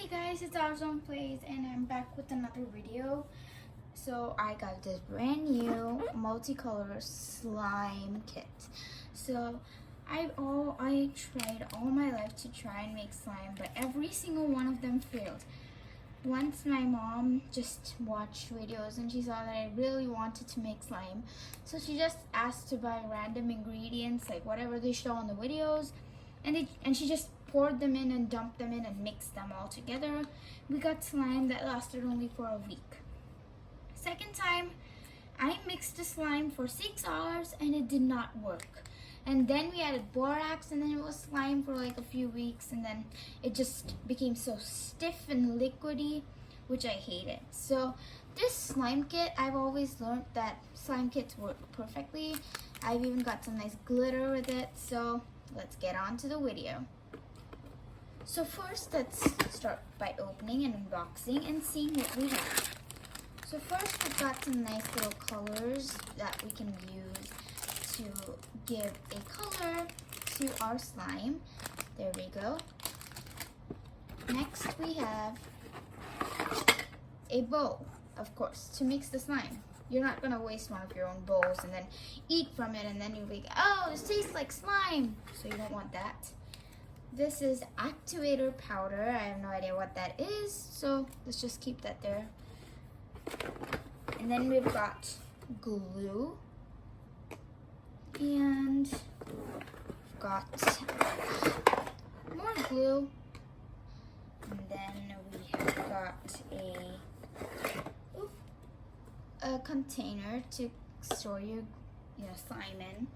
Hey guys, it's on Playz and I'm back with another video. So I got this brand new multicolor slime kit. So I tried all my life to try and make slime, but every single one of them failed. Once my mom just watched videos and she saw that I really wanted to make slime, so she just asked to buy random ingredients like whatever they show on the videos, and she just poured them in and dumped them in and mixed them all together. We got slime that lasted only for a week. Second time, I mixed the slime for 6 hours and it did not work. And then we added borax and then it was slime for like a few weeks, and then it just became so stiff and liquidy, which I hated. So this slime kit, I've always learned that slime kits work perfectly. I've even got some nice glitter with it. So let's get on to the video. So first, let's start by opening and unboxing and seeing what we have. So first, we've got some nice little colors that we can use to give a color to our slime. There we go. Next, we have a bowl, of course, to mix the slime. You're not gonna waste one of your own bowls and then eat from it and then you'll be, oh, this tastes like slime. So you don't want that. This is activator powder. I have no idea what that is, so let's just keep that there. And then we've got glue, and we've got more glue, and then we have got a container to store your slime in.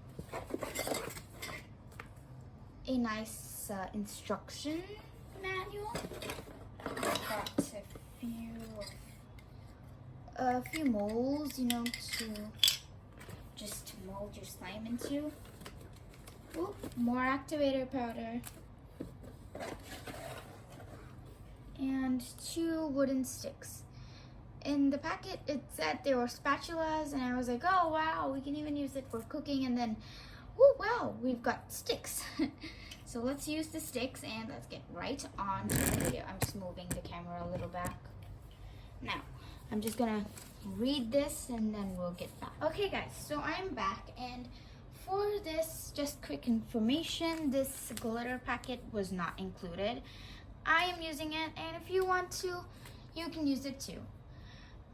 A nice instruction manual. I've got a few molds, to just mold your slime into. Ooh, more activator powder. And 2 wooden sticks. In the packet, it said they were spatulas, and I was like, oh wow, we can even use it for cooking, and then, oh wow, we've got sticks. So let's use the sticks and let's get right on to the video. I'm just moving the camera a little back. Now, I'm just gonna read this and then we'll get back. Okay guys, so I'm back, and for this, just quick information, this glitter packet was not included. I am using it, and if you want to, you can use it too.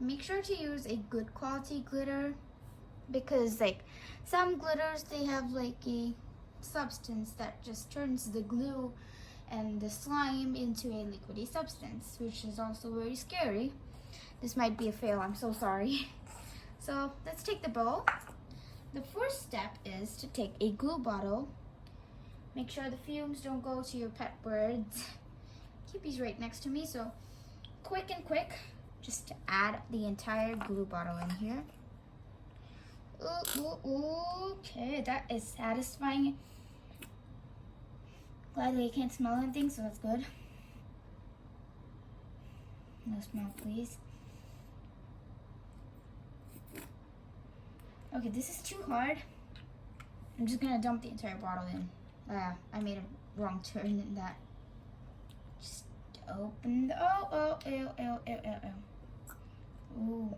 Make sure to use a good quality glitter, because like some glitters, they have like a substance that just turns the glue and the slime into a liquidy substance, which is also very scary. This might be a fail, I'm so sorry. So let's take the bowl. The first step is to take a glue bottle. Make sure the fumes don't go to your pet birds. Keepy's right next to me, so quick, just to add the entire glue bottle in here. Okay, that is satisfying. Gladly I can't smell anything, so that's good. No smell, please. Okay, this is too hard. I'm just gonna dump the entire bottle in. I made a wrong turn in that. Just open the, Ooh.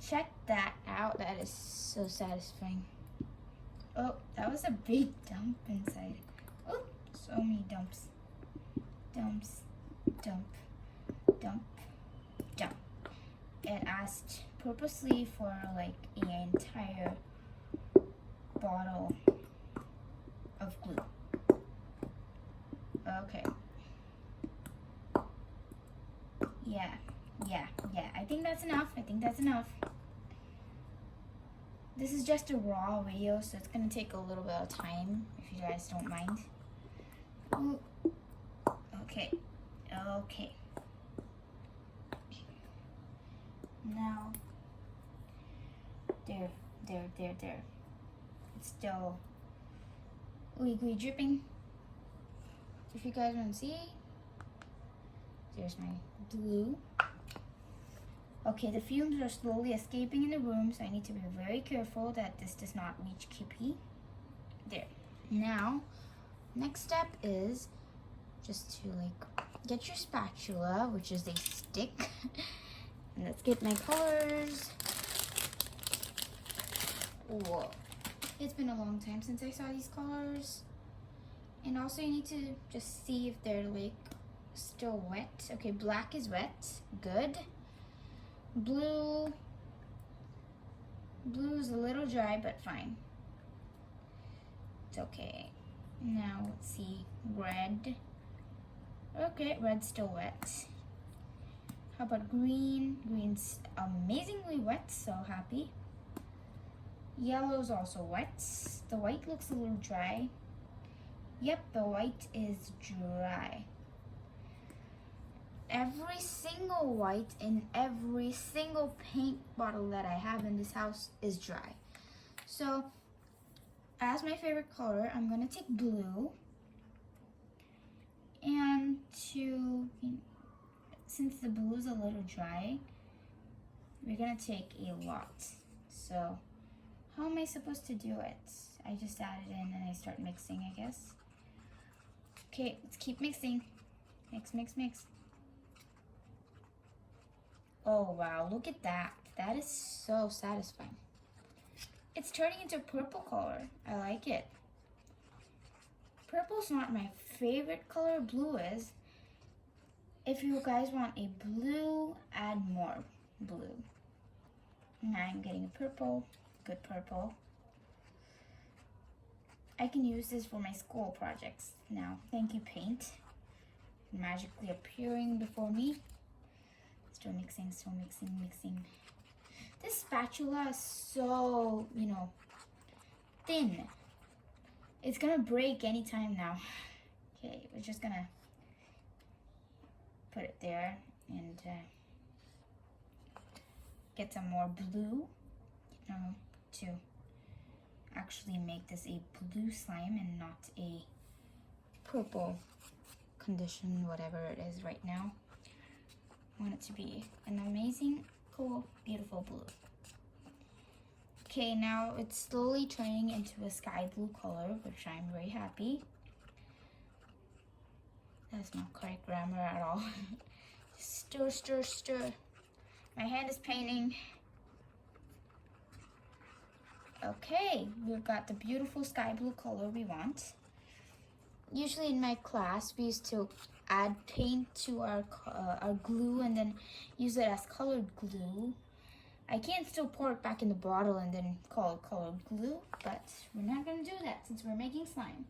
Check that out. That is so satisfying. Oh, that was a big dump inside. Oh, so many dumps. Dumps, dump, dump, dump. It asked purposely for like an entire bottle of glue. Okay. Yeah. I think that's enough. This is just a raw video, so it's gonna take a little bit of time, if you guys don't mind. Ooh. Okay. Now, there. It's still ooey dripping. If you guys want to see, there's my glue. Okay, the fumes are slowly escaping in the room, so I need to be very careful that this does not reach Kippy. There. Now, next step is just to like get your spatula, which is a stick, and let's get my colors. Whoa, it's been a long time since I saw these colors. And also you need to just see if they're like still wet. Okay, black is wet, good. Blue is a little dry, but fine. It's okay. Now let's see, red. Okay, red's still wet. How about green? Green's amazingly wet, so happy. Yellow's also wet. The white looks a little dry. Yep, the white is dry. Every single white in every single paint bottle that I have in this house is dry. So, as my favorite color, I'm gonna take blue. And since the blue is a little dry, we're gonna take a lot. So, how am I supposed to do it? I just add it in and I start mixing, I guess. Okay, let's keep mixing. Mix, mix, mix. Oh wow, look at that. That is so satisfying. It's turning into purple color. I like it. Purple's not my favorite color, blue is. If you guys want a blue, add more blue. Now I'm getting a purple, good purple. I can use this for my school projects now. Thank you, paint. Magically appearing before me. Still mixing, mixing. This spatula is so, thin. It's gonna break anytime now. Okay, we're just gonna put it there and get some more blue, to actually make this a blue slime and not a purple condition, whatever it is right now. I want it to be an amazing, cool, beautiful blue. Okay, now it's slowly turning into a sky blue color, which I'm very happy. That's not correct grammar at all. Stir, stir, stir. My hand is painting. Okay, we've got the beautiful sky blue color we want. Usually in my class, we used to add paint to our glue and then use it as colored glue. I can't still pour it back in the bottle and then call it colored glue, but we're not going to do that since we're making slime.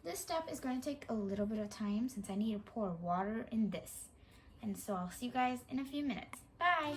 This step is going to take a little bit of time since I need to pour water in this. And so I'll see you guys in a few minutes. Bye!